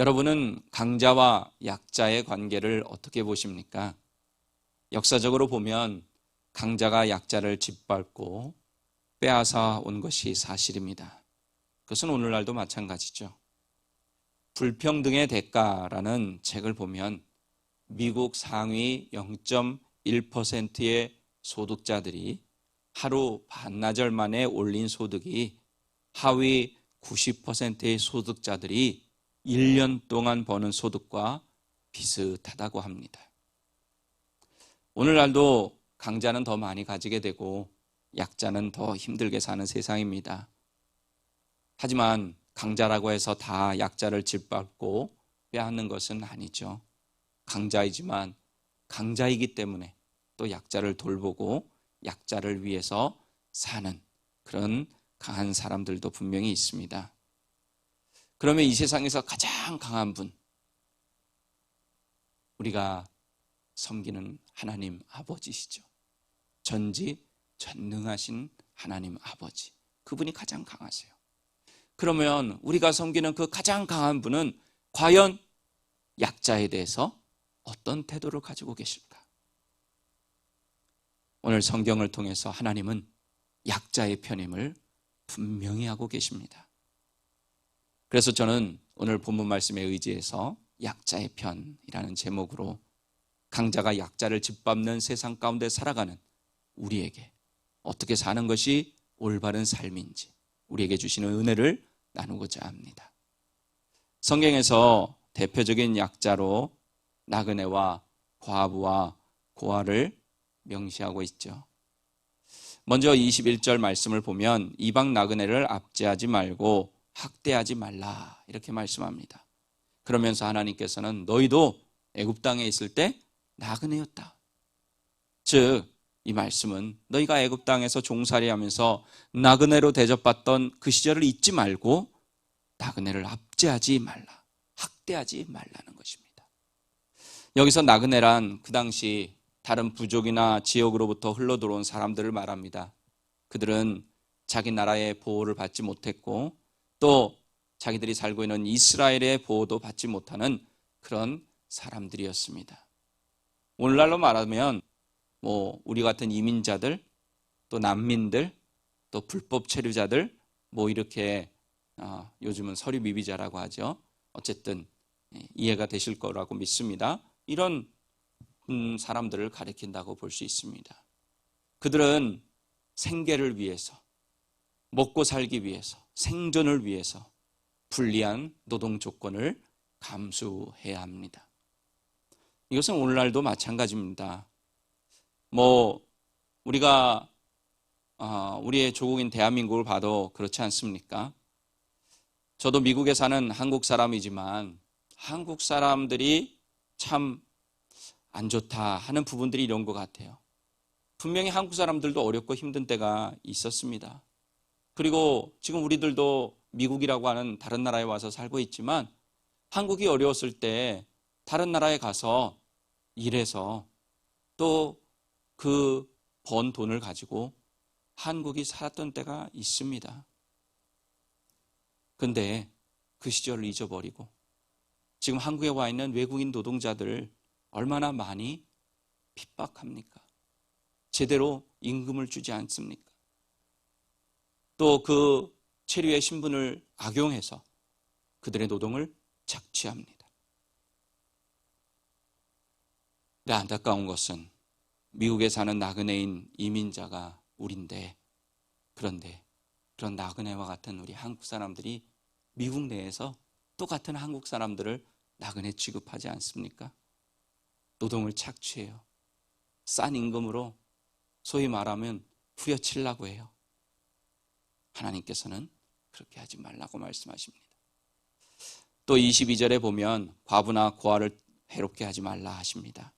여러분은 강자와 약자의 관계를 어떻게 보십니까? 역사적으로 보면 강자가 약자를 짓밟고 빼앗아 온 것이 사실입니다. 그것은 오늘날도 마찬가지죠. 불평등의 대가라는 책을 보면 미국 상위 0.1%의 소득자들이 하루 반나절 만에 올린 소득이 하위 90%의 소득자들이 1년 동안 버는 소득과 비슷하다고 합니다. 오늘날도 강자는 더 많이 가지게 되고 약자는 더 힘들게 사는 세상입니다. 하지만 강자라고 해서 다 약자를 짓밟고 빼앗는 것은 아니죠. 강자이지만 강자이기 때문에 또 약자를 돌보고 약자를 위해서 사는 그런 강한 사람들도 분명히 있습니다. 그러면 이 세상에서 가장 강한 분, 우리가 섬기는 하나님 아버지시죠. 전지전능하신 하나님 아버지, 그분이 가장 강하세요. 그러면 우리가 섬기는 그 가장 강한 분은 과연 약자에 대해서 어떤 태도를 가지고 계실까? 오늘 성경을 통해서 하나님은 약자의 편임을 분명히 하고 계십니다. 그래서 저는 오늘 본문 말씀에 의지해서 약자의 편이라는 제목으로 강자가 약자를 짓밟는 세상 가운데 살아가는 우리에게 어떻게 사는 것이 올바른 삶인지 우리에게 주시는 은혜를 나누고자 합니다. 성경에서 대표적인 약자로 나그네와 과부와 고아를 명시하고 있죠. 먼저 21절 말씀을 보면 이방 나그네를 압제하지 말고 학대하지 말라 이렇게 말씀합니다. 그러면서 하나님께서는 너희도 애굽 땅에 있을 때 나그네였다. 즉 이 말씀은 너희가 애굽 땅에서 종살이하면서 나그네로 대접받던 그 시절을 잊지 말고 나그네를 압제하지 말라, 학대하지 말라는 것입니다. 여기서 나그네란 그 당시 다른 부족이나 지역으로부터 흘러들어온 사람들을 말합니다. 그들은 자기 나라의 보호를 받지 못했고 또 자기들이 살고 있는 이스라엘의 보호도 받지 못하는 그런 사람들이었습니다. 오늘날로 말하면 우리 같은 이민자들, 또 난민들, 또 불법 체류자들, 이렇게 요즘은 서류 미비자라고 하죠. 어쨌든 이해가 되실 거라고 믿습니다. 이런 사람들을 가리킨다고 볼 수 있습니다. 그들은 생계를 위해서, 먹고 살기 위해서, 생존을 위해서 불리한 노동 조건을 감수해야 합니다. 이것은 오늘날도 마찬가지입니다. 우리가 우리의 조국인 대한민국을 봐도 그렇지 않습니까? 저도 미국에 사는 한국 사람이지만 한국 사람들이 참 안 좋다 하는 부분들이 이런 것 같아요. 분명히 한국 사람들도 어렵고 힘든 때가 있었습니다. 그리고 지금 우리들도 미국이라고 하는 다른 나라에 와서 살고 있지만 한국이 어려웠을 때 다른 나라에 가서 일해서 또 그 번 돈을 가지고 한국이 살았던 때가 있습니다. 그런데 그 시절을 잊어버리고 지금 한국에 와 있는 외국인 노동자들 얼마나 많이 핍박합니까? 제대로 임금을 주지 않습니까? 또 그 체류의 신분을 악용해서 그들의 노동을 착취합니다. 근데 안타까운 것은 미국에 사는 나그네인 이민자가 우린데, 그런데 그런 나그네와 같은 우리 한국 사람들이 미국 내에서 똑같은 한국 사람들을 나그네 취급하지 않습니까? 노동을 착취해요. 싼 임금으로 소위 말하면 후려치려고 해요. 하나님께서는 그렇게 하지 말라고 말씀하십니다. 또 22절에 보면 과부나 고아를 해롭게 하지 말라 하십니다.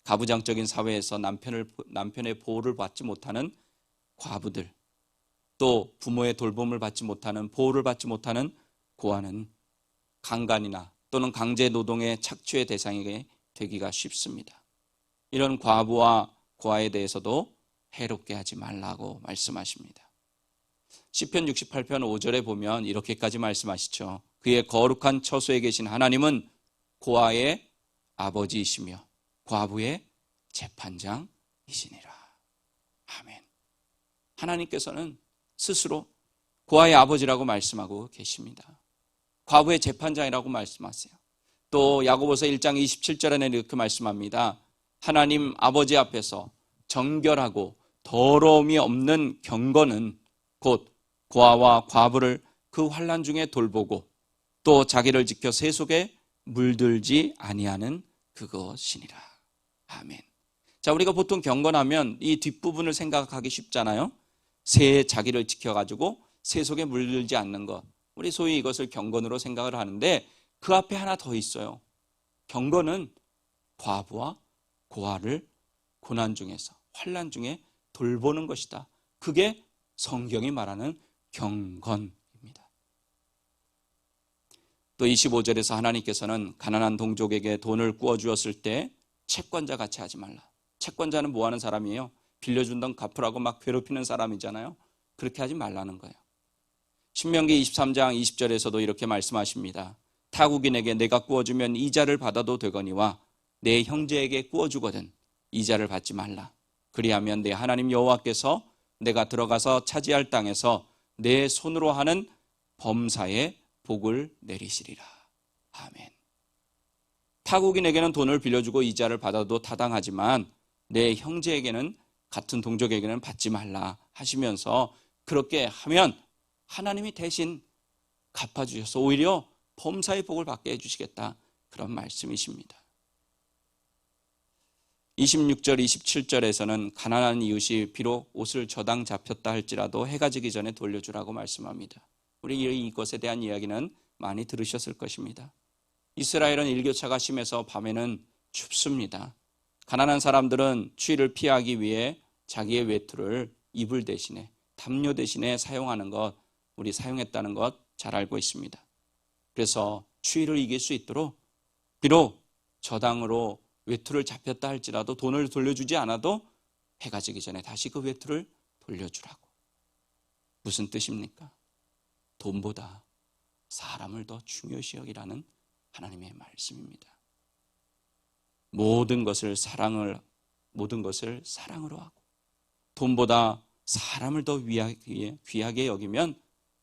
가부장적인 사회에서 남편의 보호를 받지 못하는 과부들, 또 부모의 돌봄을 받지 못하는, 보호를 받지 못하는 고아는 강간이나 또는 강제 노동의 착취의 대상이 되기가 쉽습니다. 이런 과부와 고아에 대해서도 해롭게 하지 말라고 말씀하십니다. 시편 68편 5절에 보면 이렇게까지 말씀하시죠. 그의 거룩한 처소에 계신 하나님은 고아의 아버지이시며 과부의 재판장이시니라. 아멘. 하나님께서는 스스로 고아의 아버지라고 말씀하고 계십니다. 과부의 재판장이라고 말씀하세요. 또 야고보서 1장 27절에는 이렇게 말씀합니다. 하나님 아버지 앞에서 정결하고 더러움이 없는 경건은 곧 고아와 과부를 그 환난 중에 돌보고 또 자기를 지켜 세속에 물들지 아니하는 그것이니라. 아멘. 자, 우리가 보통 경건하면 이 뒷부분을 생각하기 쉽잖아요. 새 자기를 지켜가지고 세속에 물들지 않는 것. 우리 소위 이것을 경건으로 생각을 하는데 그 앞에 하나 더 있어요. 경건은 과부와 고아를 고난 중에서 환난 중에 돌보는 것이다. 그게 성경이 말하는 경건입니다. 또 25절에서 하나님께서는 가난한 동족에게 돈을 구워 주었을 때 채권자 같이 하지 말라. 채권자는 뭐 하는 사람이에요? 빌려준 돈 갚으라고 막 괴롭히는 사람이잖아요. 그렇게 하지 말라는 거예요. 신명기 23장 20절에서도 이렇게 말씀하십니다. 타국인에게 내가 구워주면 이자를 받아도 되거니와 내 형제에게 구워주거든 이자를 받지 말라. 그리하면 내 하나님 여호와께서 내가 들어가서 차지할 땅에서 내 손으로 하는 범사에 복을 내리시리라. 아멘. 타국인에게는 돈을 빌려주고 이자를 받아도 타당하지만 내 형제에게는 같은 동족에게는 받지 말라 하시면서 그렇게 하면 하나님이 대신 갚아주셔서 오히려 범사의 복을 받게 해주시겠다. 그런 말씀이십니다. 26절, 27절에서는 가난한 이웃이 비록 옷을 저당 잡혔다 할지라도 해가 지기 전에 돌려주라고 말씀합니다. 우리 이것에 대한 이야기는 많이 들으셨을 것입니다. 이스라엘은 일교차가 심해서 밤에는 춥습니다. 가난한 사람들은 추위를 피하기 위해 자기의 외투를 이불 대신에 담요 대신에 사용하는 것, 우리 사용했다는 것 잘 알고 있습니다. 그래서 추위를 이길 수 있도록 비록 저당으로 외투를 잡혔다 할지라도 돈을 돌려주지 않아도 해가 지기 전에 다시 그 외투를 돌려주라고. 무슨 뜻입니까? 돈보다 사람을 더 중요시 여기라는 하나님의 말씀입니다. 모든 것을 사랑으로 하고 돈보다 사람을 더 귀하게 여기면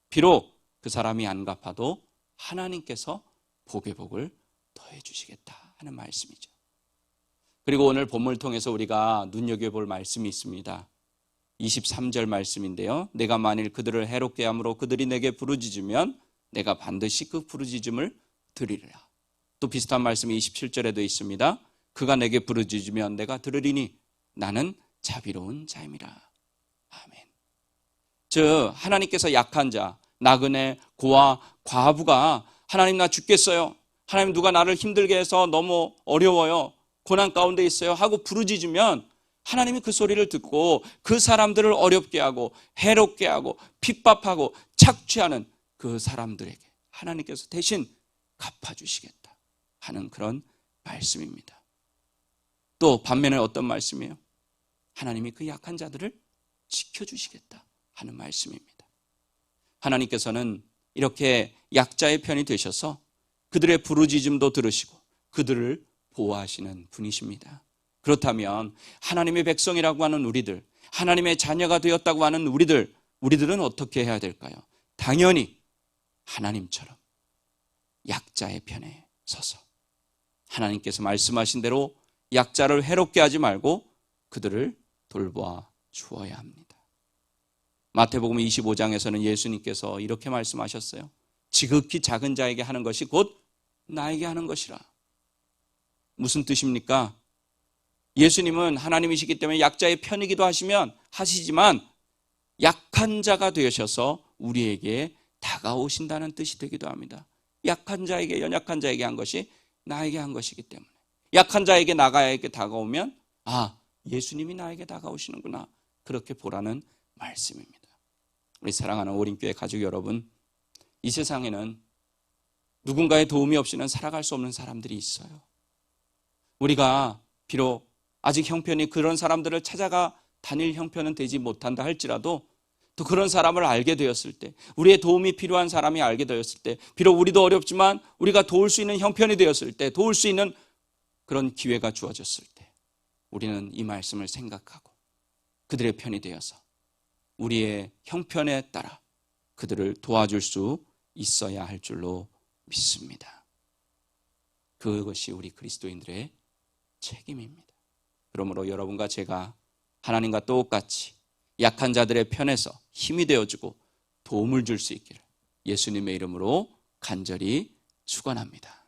비록 그 사람이 안 갚아도 하나님께서 복의 복을 더해 주시겠다 하는 말씀이죠. 그리고 오늘 본문을 통해서 우리가 눈여겨볼 말씀이 있습니다. 23절 말씀인데요. 내가 만일 그들을 해롭게 함으로 그들이 내게 부르짖으면 내가 반드시 그 부르짖음을 들으리라. 또 비슷한 말씀이 27절에도 있습니다. 그가 내게 부르짖으면 내가 들으리니 나는 자비로운 자임이라. 아멘. 즉 하나님께서 약한 자, 나그네, 고아, 과부가 하나님 나 죽겠어요. 하나님 누가 나를 힘들게 해서 너무 어려워요. 고난 가운데 있어요. 하고 부르짖으면 하나님이 그 소리를 듣고 그 사람들을 어렵게 하고 해롭게 하고 핍박하고 착취하는 그 사람들에게 하나님께서 대신 갚아주시겠다 하는 그런 말씀입니다. 또 반면에 어떤 말씀이에요? 하나님이 그 약한 자들을 지켜주시겠다 하는 말씀입니다. 하나님께서는 이렇게 약자의 편이 되셔서 그들의 부르짖음도 들으시고 그들을 보호하시는 분이십니다. 그렇다면 하나님의 백성이라고 하는 우리들, 하나님의 자녀가 되었다고 하는 우리들은 어떻게 해야 될까요? 당연히 하나님처럼 약자의 편에 서서 하나님께서 말씀하신 대로 약자를 해롭게 하지 말고 그들을 돌보아 주어야 합니다. 마태복음 25장에서는 예수님께서 이렇게 말씀하셨어요. 지극히 작은 자에게 하는 것이 곧 나에게 하는 것이라. 무슨 뜻입니까? 예수님은 하나님이시기 때문에 약자의 편이기도 하시지만 약한 자가 되셔서 우리에게 다가오신다는 뜻이 되기도 합니다. 약한 자에게, 연약한 자에게 한 것이 나에게 한 것이기 때문에 약한 자에게 나에게 다가오면 예수님이 나에게 다가오시는구나, 그렇게 보라는 말씀입니다. 우리 사랑하는 오림교회 가족 여러분, 이 세상에는 누군가의 도움이 없이는 살아갈 수 없는 사람들이 있어요. 우리가 비록 아직 형편이 그런 사람들을 찾아가 다닐 형편은 되지 못한다 할지라도 또 그런 사람을 알게 되었을 때, 우리의 도움이 필요한 사람이 알게 되었을 때, 비록 우리도 어렵지만 우리가 도울 수 있는 형편이 되었을 때, 도울 수 있는 그런 기회가 주어졌을 때, 우리는 이 말씀을 생각하고 그들의 편이 되어서 우리의 형편에 따라 그들을 도와줄 수 있어야 할 줄로 믿습니다. 그것이 우리 그리스도인들의 책임입니다. 그러므로 여러분과 제가 하나님과 똑같이 약한 자들의 편에서 힘이 되어주고 도움을 줄 수 있기를 예수님의 이름으로 간절히 축원합니다.